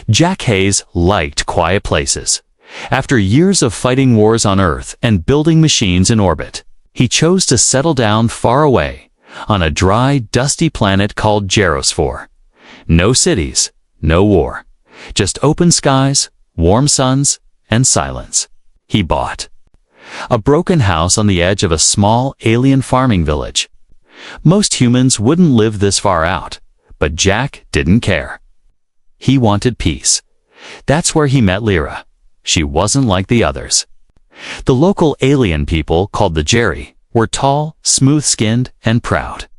Jack Hayes liked quiet places. After years of fighting wars on Earth and building machines in orbit, he chose to settle down far away, on a dry, dusty planet called Gerosphere. No cities, no war. Just open skies, warm suns, and silence. He bought a broken house on the edge of a small alien farming village. Most humans wouldn't live this far out, but Jack didn't care. He wanted peace. That's where he met Lyra. She wasn't like the others. The local alien people, called the Jerry, were tall, smooth-skinned, and proud.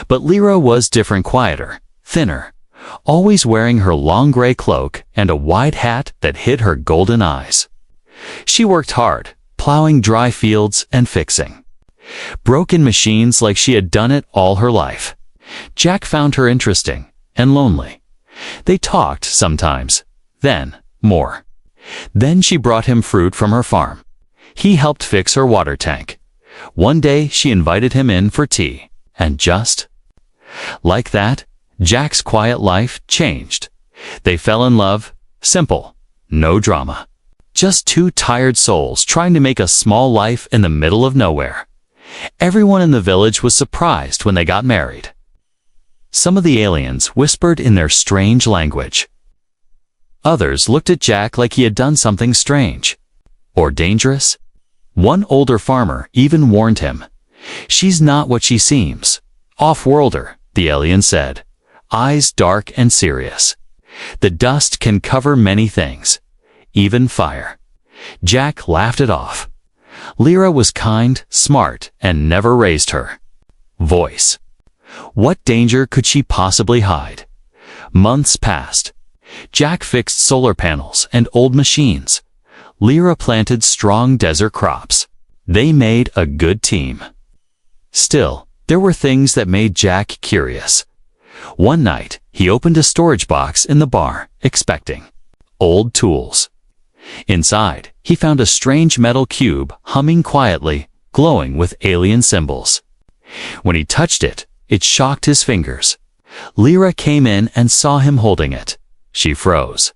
But Lyra was different, quieter, thinner, always wearing her long gray cloak and a wide hat that hid her golden eyes. She worked hard, plowing dry fields and fixing broken machines like she had done it all her life. Jack found her interesting and lonely. They talked sometimes, then more. Then she brought him fruit from her farm. He helped fix her water tank. One day she invited him in for tea, and just like that, Jack's quiet life changed. They fell in love, simple, no drama. Just two tired souls trying to make a small life in the middle of nowhere. Everyone in the village was surprised when they got married. Some of the aliens whispered in their strange language. Others looked at Jack like he had done something strange or dangerous. One older farmer even warned him. "She's not what she seems. Off-worlder," the alien said, eyes dark and serious. "The dust can cover many things, even fire." Jack laughed it off. Lyra was kind, smart, and never raised her voice. What danger could she possibly hide? Months passed. Jack fixed solar panels and old machines. Lyra planted strong desert crops. They made a good team. Still, there were things that made Jack curious. One night, he opened a storage box in the bar, expecting old tools. Inside, he found a strange metal cube humming quietly, glowing with alien symbols. When he touched it, it shocked his fingers. Lyra came in and saw him holding it. She froze.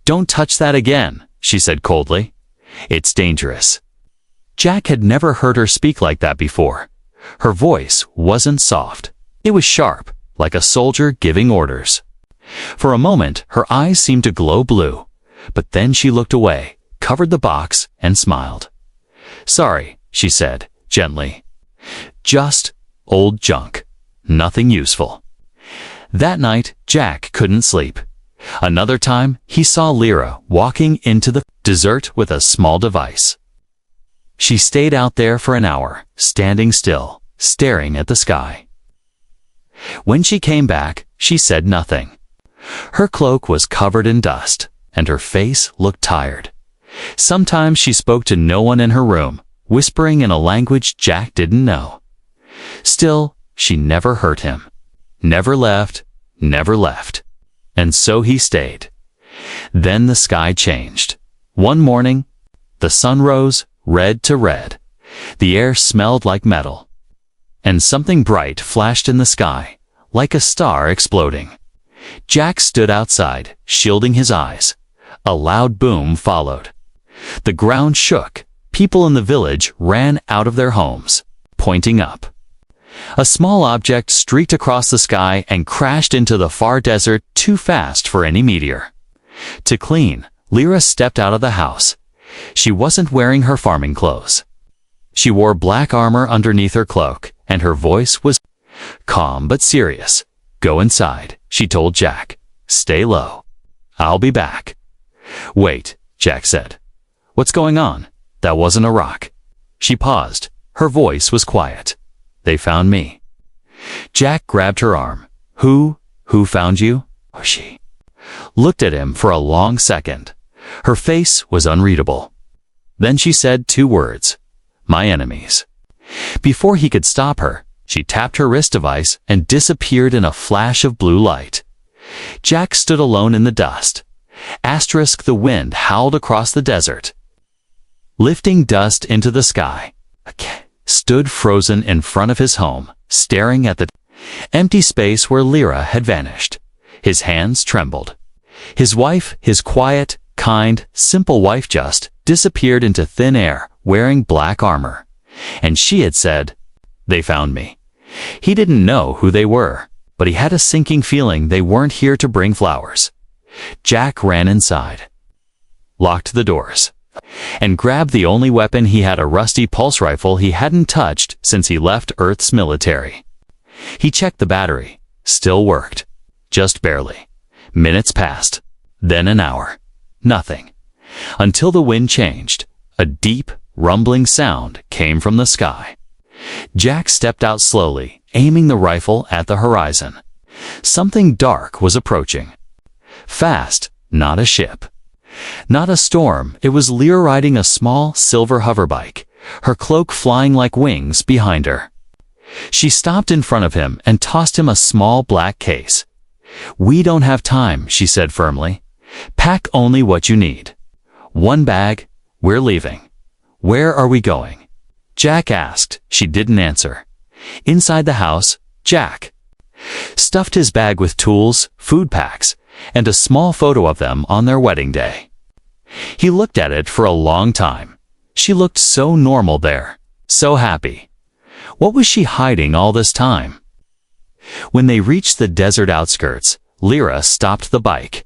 "Don't touch that again," she said coldly. "It's dangerous." Jack had never heard her speak like that before. Her voice wasn't soft. It was sharp, like a soldier giving orders. For a moment, her eyes seemed to glow blue, but then she looked away, covered the box, and smiled. "Sorry," she said, gently. "Just old junk. Nothing useful." That night, Jack couldn't sleep. Another time, he saw Lyra walking into the desert with a small device. She stayed out there for an hour, standing still, staring at the sky. When she came back, she said nothing. Her cloak was covered in dust, and her face looked tired. Sometimes she spoke to no one in her room, whispering in a language Jack didn't know. Still, she never hurt him. Never left, never left. And so he stayed. Then the sky changed. One morning, the sun rose, red to red. The air smelled like metal. And something bright flashed in the sky, like a star exploding. Jack stood outside, shielding his eyes. A loud boom followed. The ground shook. People in the village ran out of their homes, pointing up. A small object streaked across the sky and crashed into the far desert too fast for any meteor. To clean, Lyra stepped out of the house. She wasn't wearing her farming clothes. She wore black armor underneath her cloak, and her voice was calm but serious. "Go inside," she told Jack. "Stay low. I'll be back." "Wait," Jack said. "What's going on? That wasn't a rock." She paused. Her voice was quiet. "They found me." Jack grabbed her arm. Who found you?" She looked at him for a long second. Her face was unreadable. Then she said two words. "My enemies." Before he could stop her, she tapped her wrist device and disappeared in a flash of blue light. Jack stood alone in the dust. The wind howled across the desert, lifting dust into the sky. Stood frozen in front of his home, staring at the empty space where Lyra had vanished. His hands trembled. His wife, his quiet, kind, simple wife, just disappeared into thin air, wearing black armor. And she had said, "They found me." He didn't know who they were, but he had a sinking feeling they weren't here to bring flowers. Jack ran inside, locked the doors, and grabbed the only weapon he had, a rusty pulse rifle he hadn't touched since he left Earth's military. He checked the battery. Still worked. Just barely. Minutes passed. Then an hour. Nothing. Until the wind changed. A deep, rumbling sound came from the sky. Jack stepped out slowly, aiming the rifle at the horizon. Something dark was approaching. Fast, not a ship. Not a storm. It was Lyra riding a small, silver hoverbike, her cloak flying like wings behind her. She stopped in front of him and tossed him a small black case. "We don't have time," she said firmly. "Pack only what you need. One bag. We're leaving." "Where are we going?" Jack asked. She didn't answer. Inside the house, Jack stuffed his bag with tools, food packs, and a small photo of them on their wedding day. He looked at it for a long time. She looked so normal there, so happy. What was she hiding all this time? When they reached the desert outskirts, Lyra stopped the bike.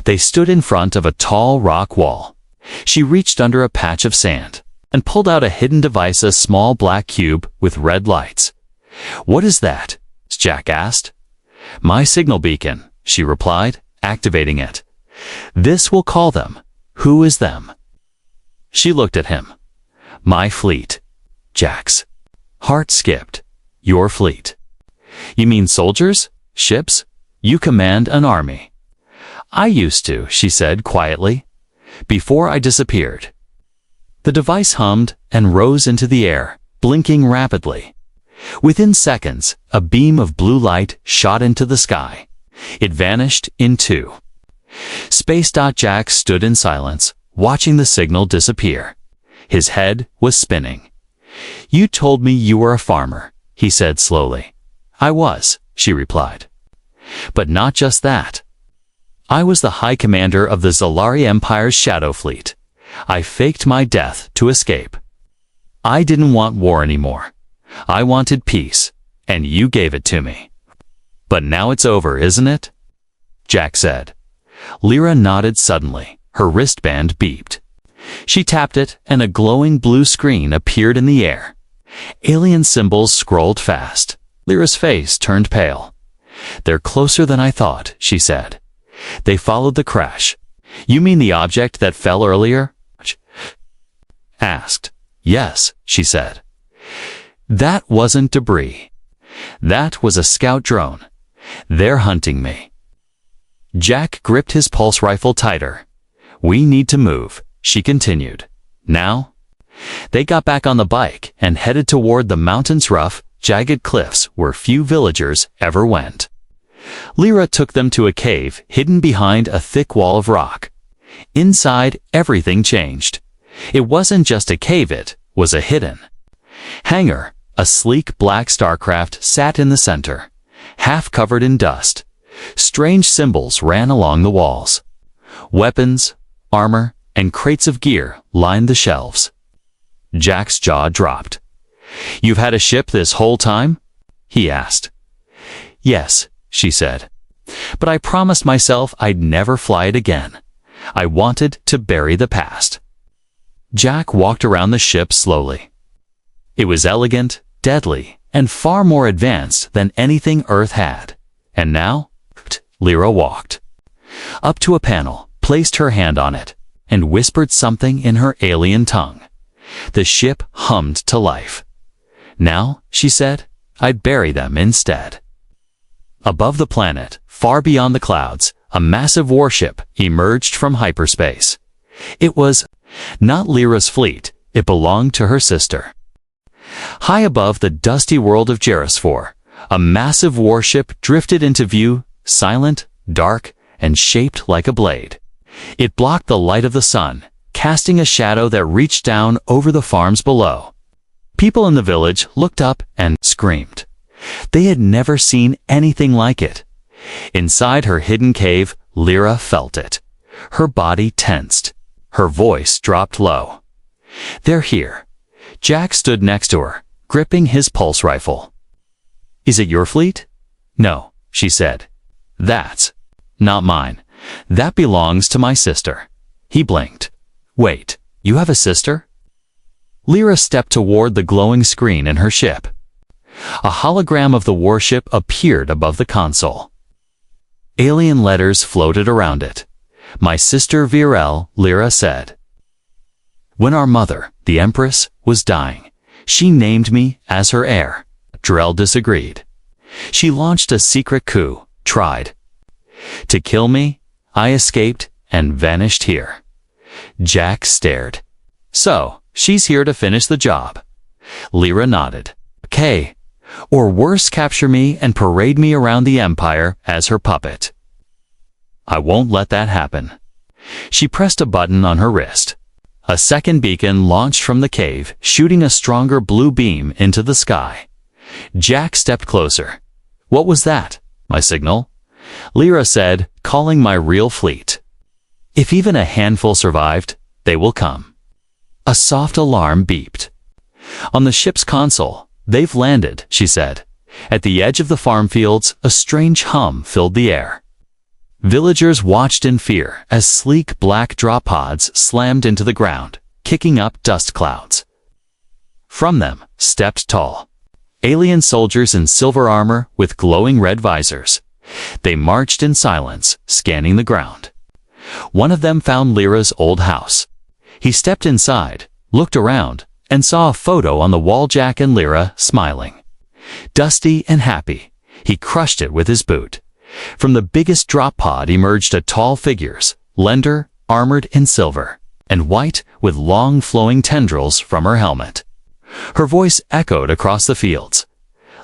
They stood in front of a tall rock wall. She reached under a patch of sand and pulled out a hidden device, a small black cube with red lights. "What is that?" Jack asked. "My signal beacon," she replied, activating it. "This will call them." "Who is them?" She looked at him. "My fleet." Jack's heart skipped. "Your fleet? You mean soldiers? Ships? You command an army." "I used to," she said quietly, "before I disappeared." The device hummed and rose into the air, blinking rapidly. Within seconds, a beam of blue light shot into the sky. It vanished in two. Space. Jack stood in silence, watching the signal disappear. His head was spinning. "You told me you were a farmer," he said slowly. "I was," she replied. "But not just that. I was the High Commander of the Zalari Empire's Shadow Fleet. I faked my death to escape. I didn't want war anymore. I wanted peace, and you gave it to me. But now it's over, isn't it?" Jack said. Lyra nodded suddenly. Her wristband beeped. She tapped it, and a glowing blue screen appeared in the air. Alien symbols scrolled fast. Lyra's face turned pale. "They're closer than I thought," she said. "They followed the crash." "You mean the object that fell earlier?" asked. "Yes," she said. "That wasn't debris. That was a scout drone. They're hunting me." Jack gripped his pulse rifle tighter. "We need to move," she continued. "Now?" They got back on the bike and headed toward the mountain's rough, jagged cliffs where few villagers ever went. Lyra took them to a cave hidden behind a thick wall of rock. Inside, everything changed. It wasn't just a cave, it was a hidden hangar. A sleek black starcraft sat in the center, half covered in dust. Strange symbols ran along the walls. Weapons, armor, and crates of gear lined the shelves. Jack's jaw dropped. "You've had a ship this whole time?" he asked. "Yes," she said. "But I promised myself I'd never fly it again. I wanted to bury the past." Jack walked around the ship slowly. It was elegant, deadly, and far more advanced than anything Earth had. And now, Lyra walked up to a panel, placed her hand on it, and whispered something in her alien tongue. The ship hummed to life. "Now," she said, "I'd bury them instead." Above the planet, far beyond the clouds, a massive warship emerged from hyperspace. It was not Lyra's fleet, it belonged to her sister. High above the dusty world of Gerasfor, a massive warship drifted into view, silent, dark, and shaped like a blade. It blocked the light of the sun, casting a shadow that reached down over the farms below. People in the village looked up and screamed. They had never seen anything like it. Inside her hidden cave, Lyra felt it. Her body tensed. Her voice dropped low. "They're here." Jack stood next to her, gripping his pulse rifle. "Is it your fleet?" "No," she said. "That's not mine. That belongs to my sister." He blinked. "Wait, you have a sister?" Lyra stepped toward the glowing screen in her ship. A hologram of the warship appeared above the console. Alien letters floated around it. "My sister Virel," Lyra said. "When our mother, the Empress, was dying, she named me as her heir." Drell disagreed. "She launched a secret coup, tried to kill me. I escaped and vanished here." Jack stared. "So, she's here to finish the job." Lyra nodded. "Okay. Or worse, capture me and parade me around the Empire as her puppet." "I won't let that happen." She pressed a button on her wrist. A second beacon launched from the cave, shooting a stronger blue beam into the sky. Jack stepped closer. "What was that?" "My signal," Lyra said, "calling my real fleet. If even a handful survived, they will come." A soft alarm beeped. "On the ship's console. They've landed," she said. At the edge of the farm fields, a strange hum filled the air. Villagers watched in fear as sleek black drop pods slammed into the ground, kicking up dust clouds. From them stepped tall alien soldiers in silver armor with glowing red visors. They marched in silence, scanning the ground. One of them found Lyra's old house. He stepped inside, looked around, and saw a photo on the wall. Jack and Lyra smiling. Dusty and happy, he crushed it with his boot. From the biggest drop pod emerged a tall figures, Lender, armored in silver, and white with long flowing tendrils from her helmet. Her voice echoed across the fields.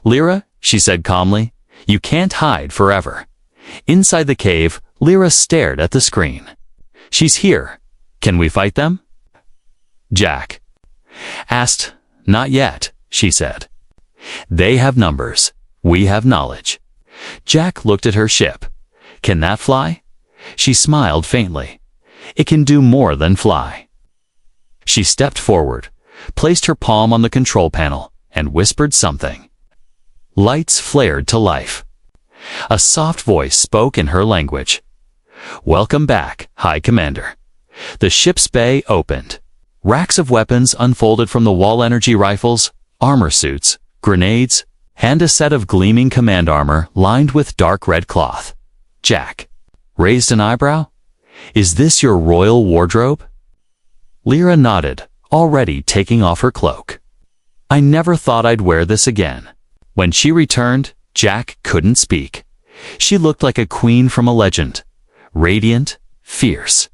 "Lyra," she said calmly, "you can't hide forever." Inside the cave, Lyra stared at the screen. "She's here. Can we fight them?" Jack asked. "Not yet," she said. "They have numbers. We have knowledge." Jack looked at her ship. "Can that fly?" She smiled faintly. "It can do more than fly." She stepped forward, placed her palm on the control panel, and whispered something. Lights flared to life. A soft voice spoke in her language. "Welcome back, High Commander." The ship's bay opened. Racks of weapons unfolded from the wall: energy rifles, armor suits, grenades, and a set of gleaming command armor lined with dark red cloth. Jack raised an eyebrow. "Is this your royal wardrobe?" Lyra nodded, already taking off her cloak. "I never thought I'd wear this again." When she returned, Jack couldn't speak. She looked like a queen from a legend, radiant, fierce.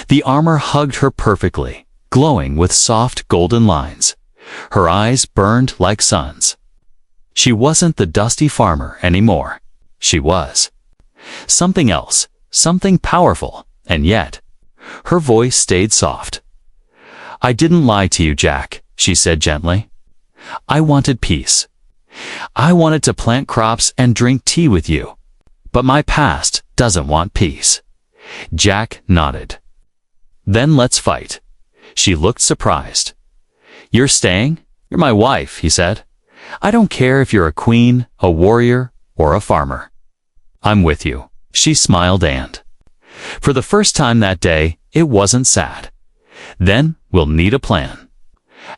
The armor hugged her perfectly, glowing with soft golden lines. Her eyes burned like suns. She wasn't the dusty farmer anymore. She was something else, something powerful, and yet her voice stayed soft. "I didn't lie to you, Jack," she said gently. "I wanted peace. I wanted to plant crops and drink tea with you. But my past doesn't want peace." Jack nodded. "Then let's fight." She looked surprised. "You're staying? You're my wife," he said. "I don't care if you're a queen, a warrior, or a farmer. I'm with you." She smiled, and for the first time that day, it wasn't sad. "Then we'll need a plan."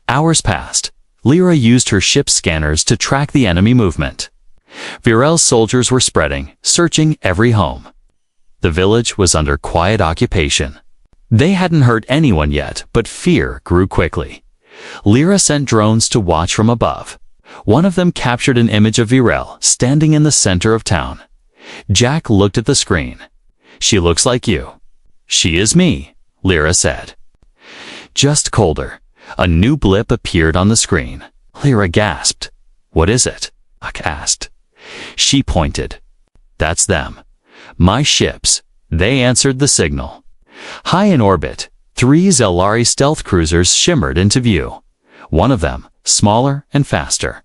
Hours passed. Lyra used her ship's scanners to track the enemy movement. Virel's soldiers were spreading, searching every home. The village was under quiet occupation. They hadn't hurt anyone yet, but fear grew quickly. Lyra sent drones to watch from above. One of them captured an image of Virel standing in the center of town. Jack looked at the screen. "She looks like you." "She is me," Lyra said. Just colder. A new blip appeared on the screen. Lyra gasped. "What is it?" Jack asked. She pointed. "That's them. My ships." They answered the signal. High in orbit, 3 Zelari stealth cruisers shimmered into view. One of them, smaller and faster,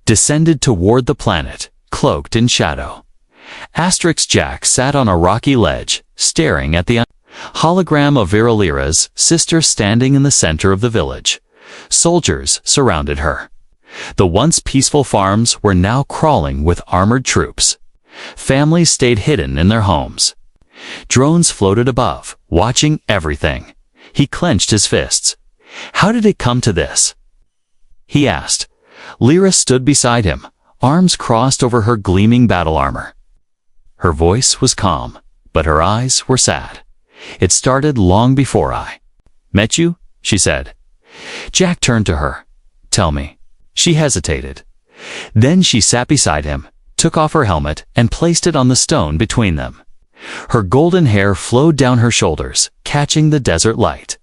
descended toward the planet, cloaked in shadow. Jack sat on a rocky ledge, staring at the hologram of Lyra's sister standing in the center of the village. Soldiers surrounded her. The once peaceful farms were now crawling with armored troops. Families stayed hidden in their homes. Drones floated above, watching everything. He clenched his fists. How did it come to this? He asked. Lyra stood beside him, arms crossed over her gleaming battle armor. Her voice was calm, but her eyes were sad. It started long before I met you, she said. Jack turned to her. Tell me. She hesitated. Then she sat beside him, took off her helmet, and placed it on the stone between them. Her golden hair flowed down her shoulders, catching the desert light.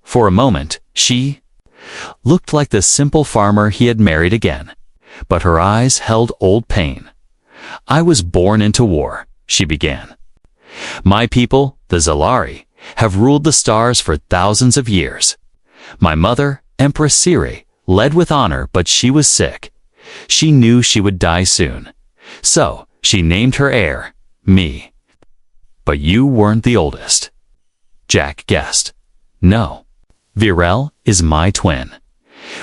For a moment, she looked like the simple farmer he had married again, but her eyes held old pain. I was born into war, she began. My people, the Zalari, have ruled the stars for thousands of years. My mother, Empress Siri, led with honor, but she was sick. She knew she would die soon. So, she named her heir, me. But you weren't the oldest. Jack guessed. No. Virel is my twin.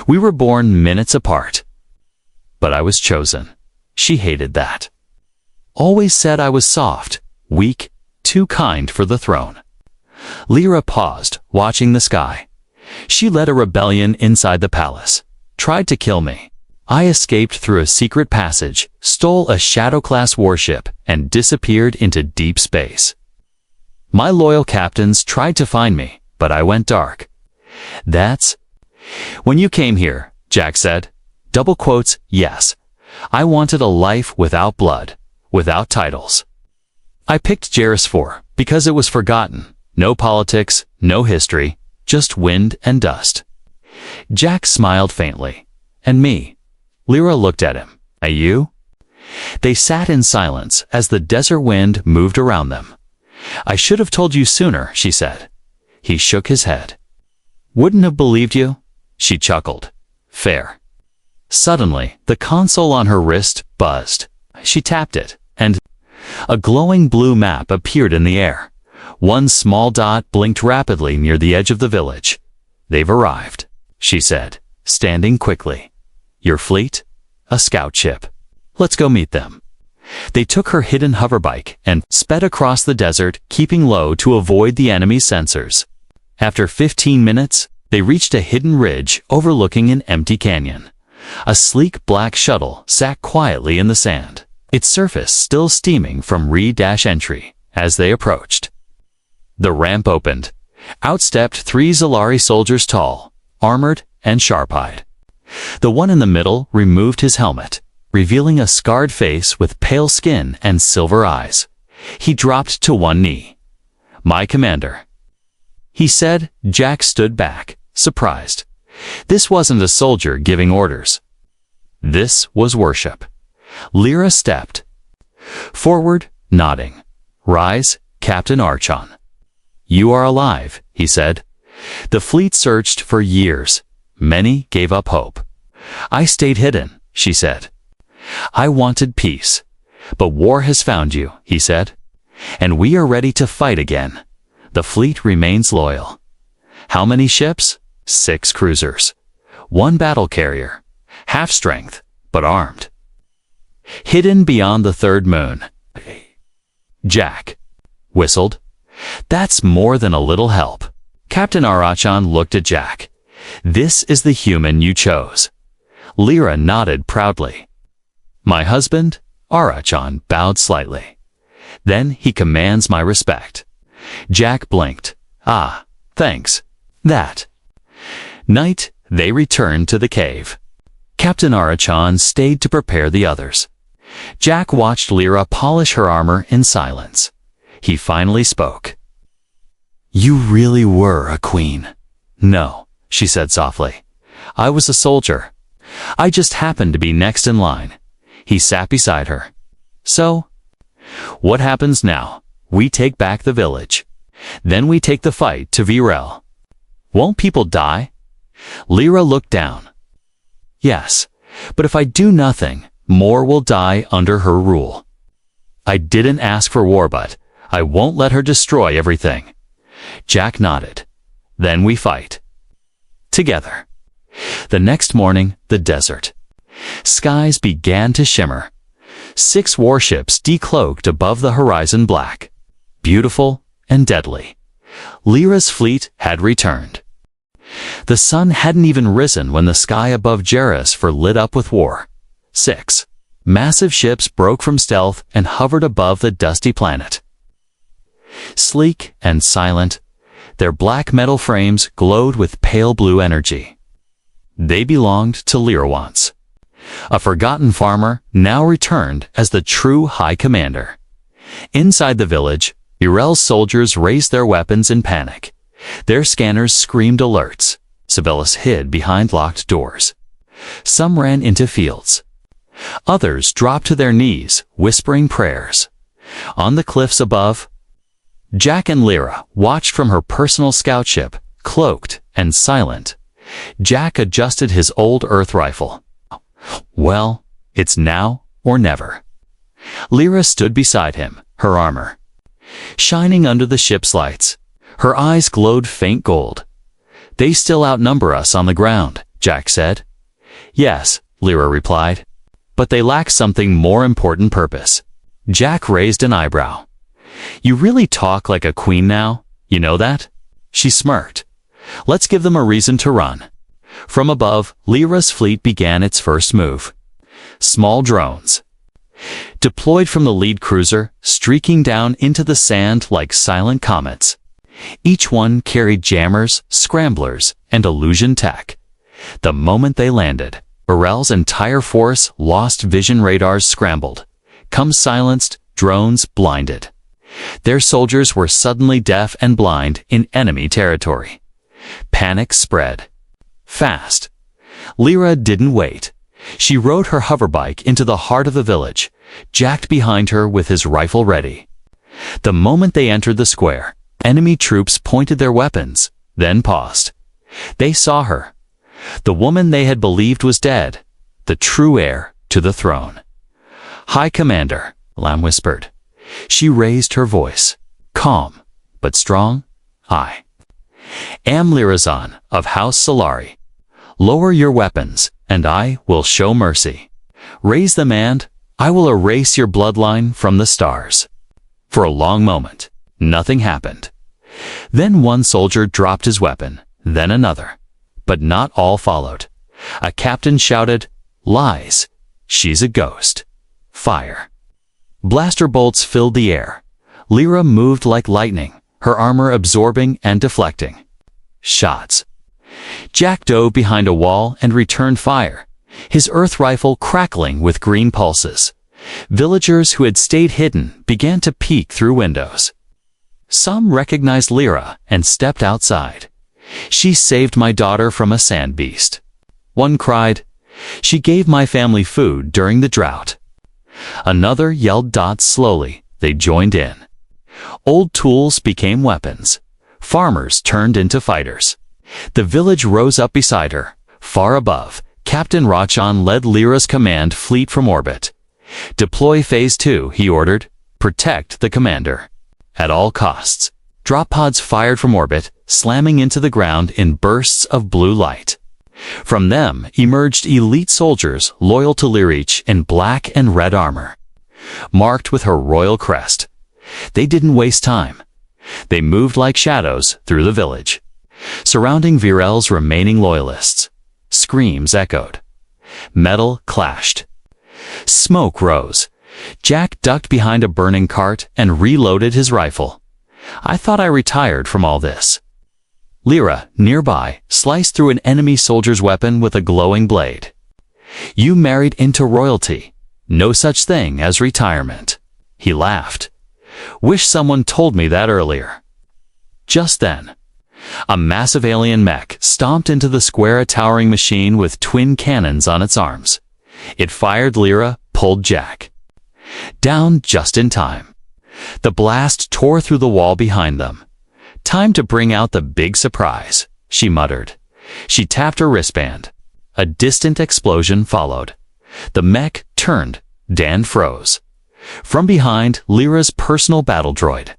We were born minutes apart. But I was chosen. She hated that. Always said I was soft, weak, too kind for the throne. Lyra paused, watching the sky. She led a rebellion inside the palace, tried to kill me. I escaped through a secret passage, stole a Shadow-class warship, and disappeared into deep space. My loyal captains tried to find me, but I went dark. That's when you came here, Jack said. Double quotes, yes. I wanted a life without blood, without titles. I picked Jairus 4 because it was forgotten. No politics, no history, just wind and dust. Jack smiled faintly. And me? Lyra looked at him. At you? They sat in silence as the desert wind moved around them. I should have told you sooner, she said. He shook his head. Wouldn't have believed you? She chuckled. Fair. Suddenly, the console on her wrist buzzed. She tapped it, and a glowing blue map appeared in the air. One small dot blinked rapidly near the edge of the village. They've arrived, she said, standing quickly. Your fleet? A scout ship. Let's go meet them. They took her hidden hoverbike and sped across the desert, keeping low to avoid the enemy's sensors. After 15 minutes, they reached a hidden ridge overlooking an empty canyon. A sleek black shuttle sat quietly in the sand, its surface still steaming from re-entry as they approached. The ramp opened. Out stepped 3 Zalari soldiers tall, armored, and sharp-eyed. The one in the middle removed his helmet, revealing a scarred face with pale skin and silver eyes. He dropped to one knee. My commander. He said. Jack stood back, surprised. This wasn't a soldier giving orders. This was worship. Lyra stepped forward, nodding. Rise, Captain Archon. You are alive, he said. The fleet searched for years. Many gave up hope. I stayed hidden, she said. I wanted peace. But war has found you, he said. And we are ready to fight again. The fleet remains loyal. How many ships? 6 cruisers. 1 battle carrier. Half strength, but armed. Hidden beyond the 3rd moon. Jack whistled. That's more than a little help. Captain Arachon looked at Jack. This is the human you chose. Lyra nodded proudly. My husband? Arachon bowed slightly. Then he commands my respect. Jack blinked. Ah, thanks. That night, they returned to the cave. Captain Arachon stayed to prepare the others. Jack watched Lyra polish her armor in silence. He finally spoke. You really were a queen. No, she said softly. I was a soldier. I just happened to be next in line. He sat beside her. So, what happens now? We take back the village. Then we take the fight to Virel. Won't people die? Lyra looked down. Yes, but if I do nothing, more will die under her rule. I didn't ask for war, but I won't let her destroy everything. Jack nodded. Then we fight. Together. The next morning, the desert. Skies began to shimmer. 6 warships decloaked above the horizon, black, beautiful, and deadly. Lyra's fleet had returned. The sun hadn't even risen when the sky above Geras lit up with war. 6 massive ships broke from stealth and hovered above the dusty planet. Sleek and silent, their black metal frames glowed with pale blue energy. They belonged to Lyra once. A forgotten farmer now returned as the true High Commander. Inside the village, Irel's soldiers raised their weapons in panic. Their scanners screamed alerts. Civilis hid behind locked doors. Some ran into fields. Others dropped to their knees, whispering prayers. On the cliffs above, Jack and Lyra watched from her personal scout ship, cloaked and silent. Jack adjusted his old Earth rifle. Well, it's now or never. Lyra stood beside him, her armor shining under the ship's lights. Her eyes glowed faint gold. They still outnumber us on the ground, Jack said. Yes, Lyra replied. But they lack something more important purpose. Jack raised an eyebrow. You really talk like a queen now, you know that? She smirked. Let's give them a reason to run. From above, Lyra's fleet began its first move. Small drones, deployed from the lead cruiser, streaking down into the sand like silent comets. Each one carried jammers, scramblers, and illusion tech. The moment they landed, Irel's entire force lost vision. Radars scrambled. Come silenced, drones blinded. Their soldiers were suddenly deaf and blind in enemy territory. Panic spread. Fast. Lyra didn't wait. She rode her hoverbike into the heart of the village, Jack behind her with his rifle ready. The moment they entered the square, enemy troops pointed their weapons, then paused. They saw her. The woman they had believed was dead, the true heir to the throne. High Commander, Lam whispered. She raised her voice, calm but strong. I am Lyrazan of House Solari. Lower your weapons, and I will show mercy. Raise them and I will erase your bloodline from the stars. For a long moment, nothing happened. Then one soldier dropped his weapon, then another. But not all followed. A captain shouted, Lies! She's a ghost. Fire. Blaster bolts filled the air. Lyra moved like lightning, her armor absorbing and deflecting. Shots. Jack dove behind a wall and returned fire, his earth rifle crackling with green pulses. Villagers who had stayed hidden began to peek through windows. Some recognized Lyra and stepped outside. She saved my daughter from a sand beast. One cried, She gave my family food during the drought. Another yelled dots slowly. They joined in. Old tools became weapons. Farmers turned into fighters. The village rose up beside her. Far above, Captain Rachan led Lyra's command fleet from orbit. Deploy Phase 2, he ordered. Protect the commander. At all costs. Drop pods fired from orbit, slamming into the ground in bursts of blue light. From them emerged elite soldiers loyal to Lyrich in black and red armor, marked with her royal crest. They didn't waste time. They moved like shadows through the village, surrounding Virel's remaining loyalists. Screams echoed. Metal clashed. Smoke rose. Jack ducked behind a burning cart and reloaded his rifle. I thought I retired from all this. Lyra, nearby, sliced through an enemy soldier's weapon with a glowing blade. You married into royalty. No such thing as retirement. He laughed. Wish someone told me that earlier. Just then, a massive alien mech stomped into the square, a towering machine with twin cannons on its arms. It fired. Lyra pulled Jack down just in time. The blast tore through the wall behind them. Time to bring out the big surprise, she muttered. She tapped her wristband. A distant explosion followed. The mech turned. Dan froze. From behind, Lyra's personal battle droid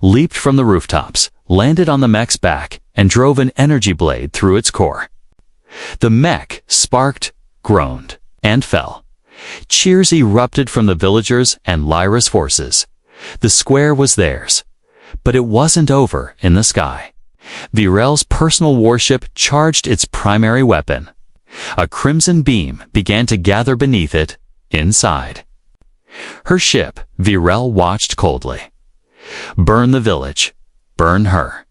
leaped from the rooftops, landed on the mech's back, and drove an energy blade through its core. The mech sparked, groaned, and fell. Cheers erupted from the villagers and Lyra's forces. The square was theirs. But it wasn't over in the sky. Virel's personal warship charged its primary weapon. A crimson beam began to gather beneath it, inside. Her ship, Virel watched coldly. Burn the village. Burn her.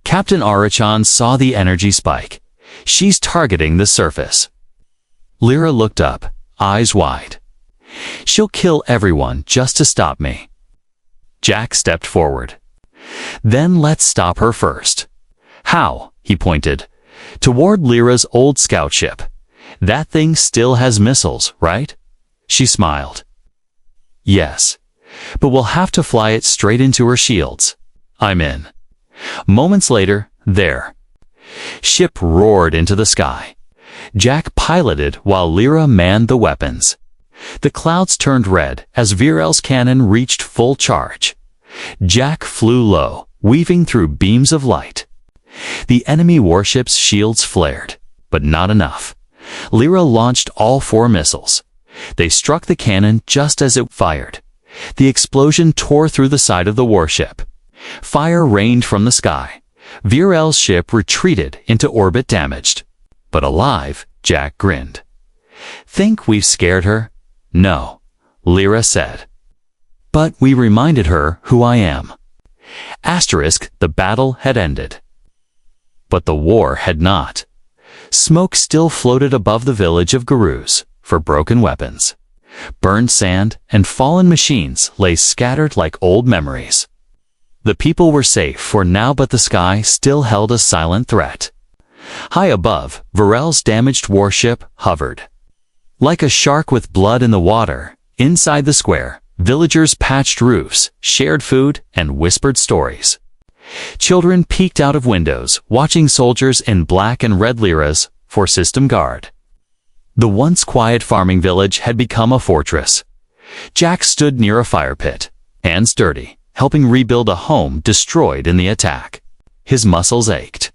Captain Arachan saw the energy spike. She's targeting the surface. Lyra looked up, eyes wide. She'll kill everyone just to stop me. Jack stepped forward. Then let's stop her first. How? He pointed. Toward Lyra's old scout ship. That thing still has missiles, right? She smiled. Yes. But we'll have to fly it straight into her shields. I'm in. Moments later, there. Ship roared into the sky. Jack piloted while Lyra manned the weapons. The clouds turned red as Virel's cannon reached full charge. Jack flew low, weaving through beams of light. The enemy warship's shields flared, but not enough. Lyra launched all 4 missiles. They struck the cannon just as it fired. The explosion tore through the side of the warship. Fire rained from the sky. Virel's ship retreated into orbit damaged. But alive, Jack grinned. Think we've scared her? No, Lyra said. But we reminded her who I am. Asterisk, the battle had ended. But the war had not. Smoke still floated above the village of Gurus for broken weapons. Burned sand and fallen machines lay scattered like old memories. The people were safe for now, but the sky still held a silent threat. High above, Virel's damaged warship hovered. Like a shark with blood in the water, inside the square, villagers patched roofs, shared food, and whispered stories. Children peeked out of windows, watching soldiers in black and red Lyras for system guard. The once quiet farming village had become a fortress. Jack stood near a fire pit, hands dirty, helping rebuild a home destroyed in the attack. His muscles ached.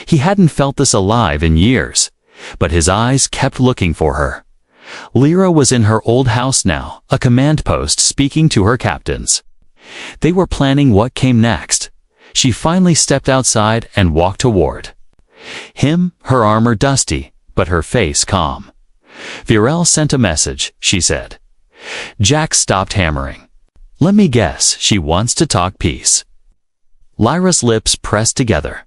He hadn't felt this alive in years, but his eyes kept looking for her. Lyra was in her old house now, a command post speaking to her captains. They were planning what came next. She finally stepped outside and walked toward him, her armor dusty, but her face calm. Virel sent a message, she said. Jack stopped hammering. Let me guess, she wants to talk peace. Lyra's lips pressed together.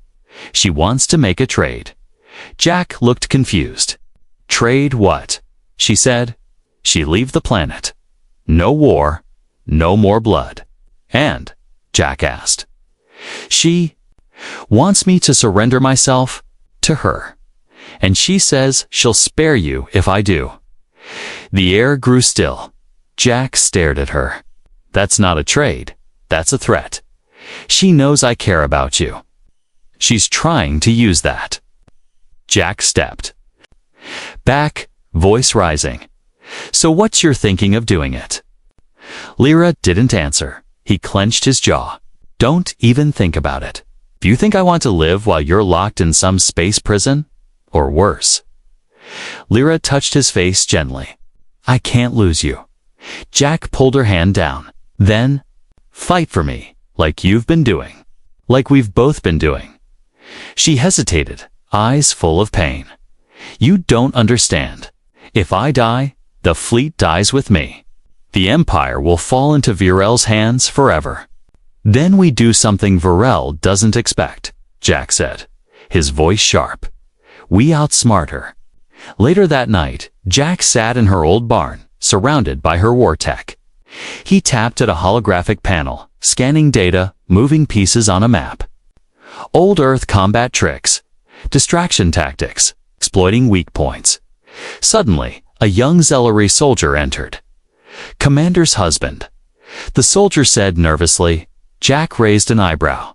She wants to make a trade. Jack looked confused. Trade what? She said. She leave the planet. No war, no more blood. And, Jack asked, she wants me to surrender myself to her. And she says she'll spare you if I do. The air grew still. Jack stared at her. That's not a trade. That's a threat. She knows I care about you. She's trying to use that. Jack stepped back, voice rising. So what's your thinking of doing it? Lyra didn't answer. He clenched his jaw. Don't even think about it. Do you think I want to live while you're locked in some space prison? Or worse? Lyra touched his face gently. I can't lose you. Jack pulled her hand down. Then, fight for me, like you've been doing. Like we've both been doing. She hesitated, eyes full of pain. You don't understand. If I die, the fleet dies with me. The Empire will fall into Virel's hands forever. Then we do something Virel doesn't expect, Jack said, his voice sharp. We outsmart her. Later that night, Jack sat in her old barn, surrounded by her war tech. He tapped at a holographic panel, scanning data, moving pieces on a map. Old Earth combat tricks, distraction tactics, exploiting weak points. Suddenly, a young Zellery soldier entered. Commander's husband. The soldier said nervously. Jack raised an eyebrow.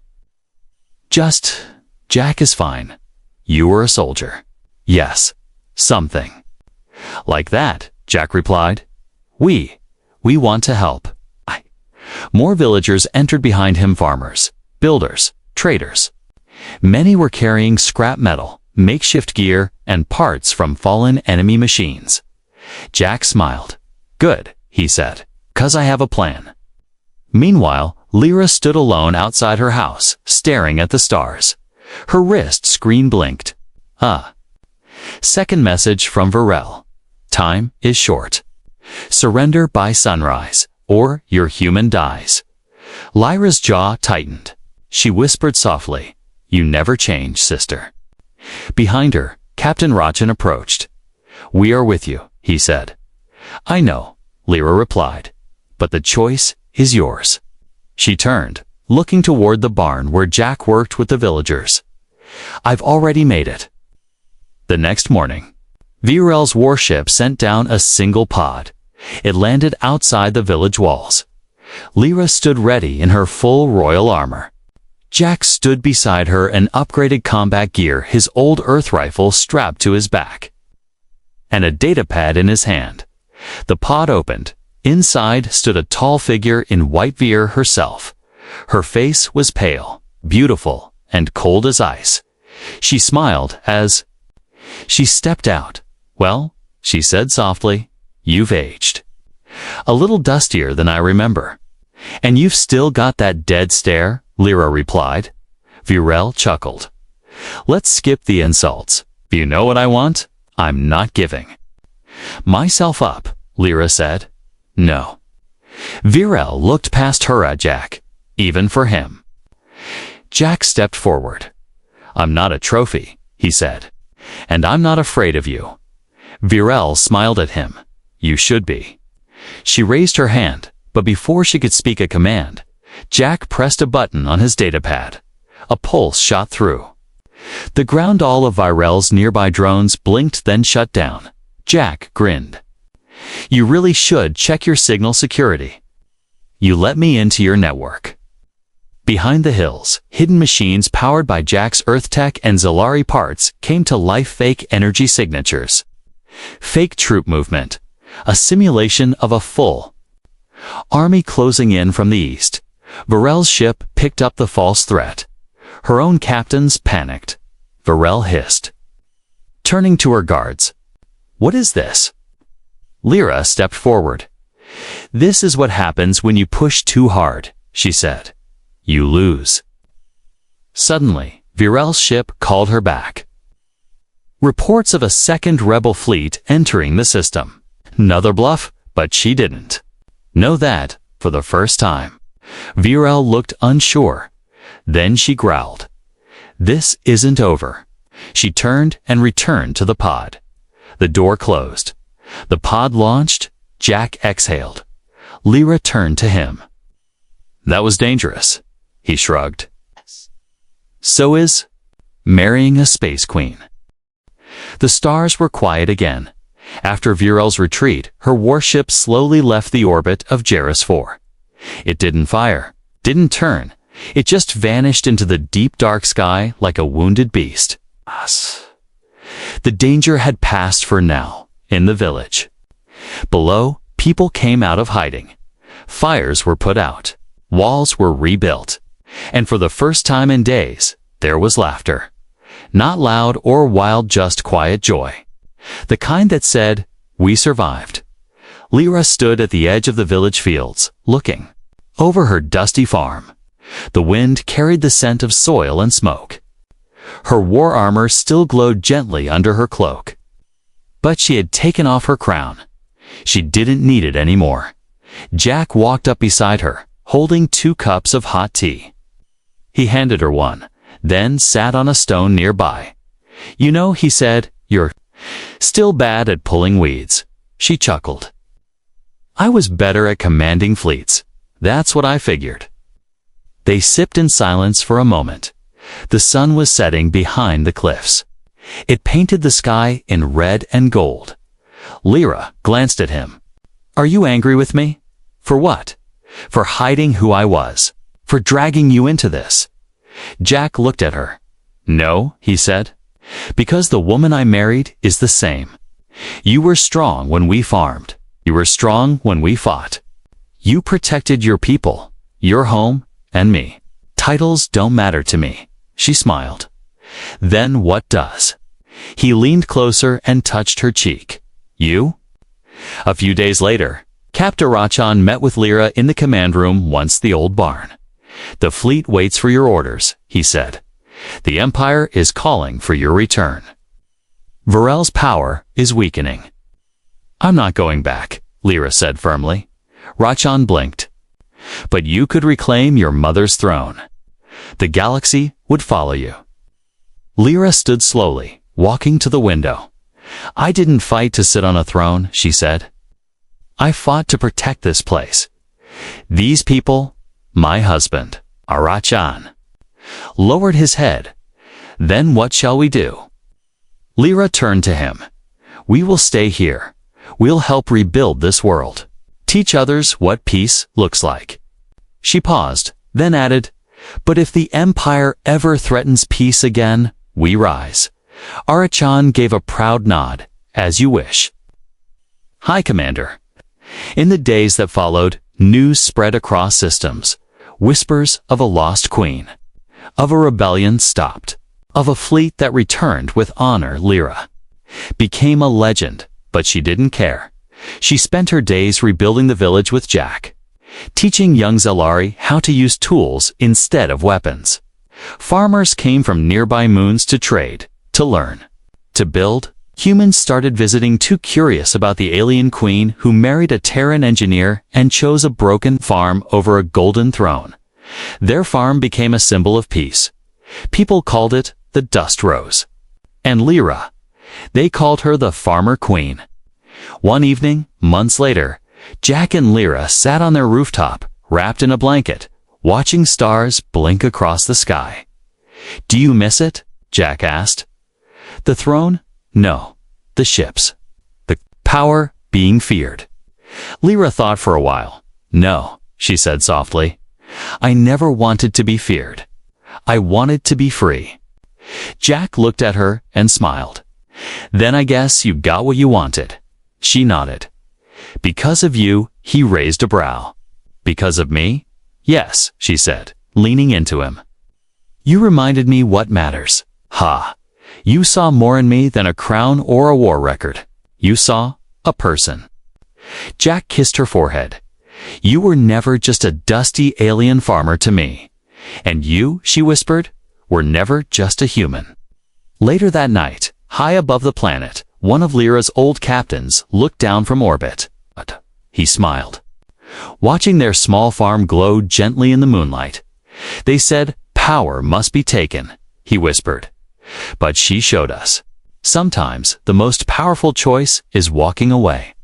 Jack is fine. You were a soldier. Yes, something. Like that, Jack replied. We We want to help. More villagers entered behind him, farmers, builders, traders. Many were carrying scrap metal, makeshift gear, and parts from fallen enemy machines. Jack smiled. Good, he said, 'cause I have a plan. Meanwhile, Lyra stood alone outside her house, staring at the stars. Her wrist screen blinked. Second message from Varel. Time is short. Surrender by sunrise, or your human dies. Lyra's jaw tightened. She whispered softly, You never change, sister. Behind her, Captain Rachin approached. We are with you, he said. I know, Lyra replied, but the choice is yours. She turned, looking toward the barn where Jack worked with the villagers. I've already made it. The next morning, Virel's warship sent down a single pod. It landed outside the village walls. Lyra stood ready in her full royal armor. Jack stood beside her in upgraded combat gear, his old Earth rifle strapped to his back, and a datapad in his hand. The pod opened. Inside stood a tall figure in white Vir herself. Her face was pale, beautiful, and cold as ice. She smiled as she stepped out. Well, she said softly, you've aged. A little dustier than I remember. And you've still got that dead stare, Lyra replied. Virel chuckled. Let's skip the insults. If you know what I want, I'm not giving. Myself up, Lyra said. No. Virel looked past her at Jack, even for him. Jack stepped forward. I'm not a trophy, he said, and I'm not afraid of you. Virel smiled at him. You should be. She raised her hand, but before she could speak a command, Jack pressed a button on his datapad. A pulse shot through. The ground all of Virel's nearby drones blinked, then shut down. Jack grinned. You really should check your signal security. You let me into your network. Behind the hills, hidden machines powered by Jack's Earth Tech and Zalari parts came to life. Fake energy signatures. Fake troop movement. A simulation of a full army closing in from the east. Virel's ship picked up the false threat. Her own captains panicked. Virel hissed, turning to her guards. What is this? Lyra stepped forward. This is what happens when you push too hard, she said. You lose. Suddenly, Virel's ship called her back. Reports of a second rebel fleet entering the system. Another bluff, but she didn't know that for the first time. Virel looked unsure. Then she growled. This isn't over. She turned and returned to the pod. The door closed. The pod launched. Jack exhaled. Lyra turned to him. That was dangerous, he shrugged. So is marrying a space queen. The stars were quiet again. After Virel's retreat, her warship slowly left the orbit of Jairus 4. It didn't fire, didn't turn. It just vanished into the deep dark sky like a wounded beast. The danger had passed for now, in the village. Below, people came out of hiding. Fires were put out. Walls were rebuilt. And for the first time in days, there was laughter. Not loud or wild, just quiet joy. The kind that said, we survived. Lyra stood at the edge of the village fields, looking over her dusty farm. The wind carried the scent of soil and smoke. Her war armor still glowed gently under her cloak. But she had taken off her crown. She didn't need it anymore. Jack walked up beside her, holding 2 cups of hot tea. He handed her one, then sat on a stone nearby. You know, he said, you're still bad at pulling weeds. She chuckled. I was better at commanding fleets. That's what I figured. They sipped in silence for a moment. The sun was setting behind the cliffs. It painted the sky in red and gold. Lyra glanced at him. Are you angry with me? For what? For hiding who I was. For dragging you into this. Jack looked at her. No, he said. Because the woman I married is the same. You were strong when we farmed. You were strong when we fought. You protected your people, your home, and me. Titles don't matter to me, she smiled. Then what does? He leaned closer and touched her cheek. You? A few days later, Captain Rachan met with Lyra in the command room once the old barn. The fleet waits for your orders, he said. The Empire is calling for your return. Varel's power is weakening. I'm not going back, Lyra said firmly. Rachan blinked. But you could reclaim your mother's throne. The galaxy would follow you. Lyra stood slowly, walking to the window. I didn't fight to sit on a throne, she said. I fought to protect this place. These people, my husband, Rachan, lowered his head. Then what shall we do? Lyra turned to him. We will stay here. We'll help rebuild this world. Teach others what peace looks like. She paused, then added, but if the Empire ever threatens peace again, we rise. Rachan gave a proud nod, as you wish. Hi, Commander. In the days that followed, news spread across systems. Whispers of a lost queen, of a rebellion stopped, of a fleet that returned with honor. Lyra became a legend, but she didn't care. She spent her days rebuilding the village with Jack, teaching young Zelari how to use tools instead of weapons. Farmers came from nearby moons to trade, to learn, to build. Humans started visiting, too curious about the alien queen who married a Terran engineer and chose a broken farm over a golden throne. Their farm became a symbol of peace. People called it the Dust Rose. And Lyra, they called her the Farmer Queen. One evening, months later, Jack and Lyra sat on their rooftop, wrapped in a blanket, watching stars blink across the sky. Do you miss it? Jack asked. The throne? No. The ships. The power being feared. Lyra thought for a while. No, she said softly. I never wanted to be feared. I wanted to be free. Jack looked at her and smiled. Then I guess you got what you wanted. She nodded. Because of you, he raised a brow. Because of me? Yes, she said, leaning into him. You reminded me what matters. Ha! You saw more in me than a crown or a war record. You saw a person. Jack kissed her forehead. You were never just a dusty alien farmer to me. And you, she whispered, were never just a human. Later that night, high above the planet, one of Lyra's old captains looked down from orbit. He smiled. Watching their small farm glow gently in the moonlight. They said, power must be taken, he whispered. But she showed us. Sometimes the most powerful choice is walking away.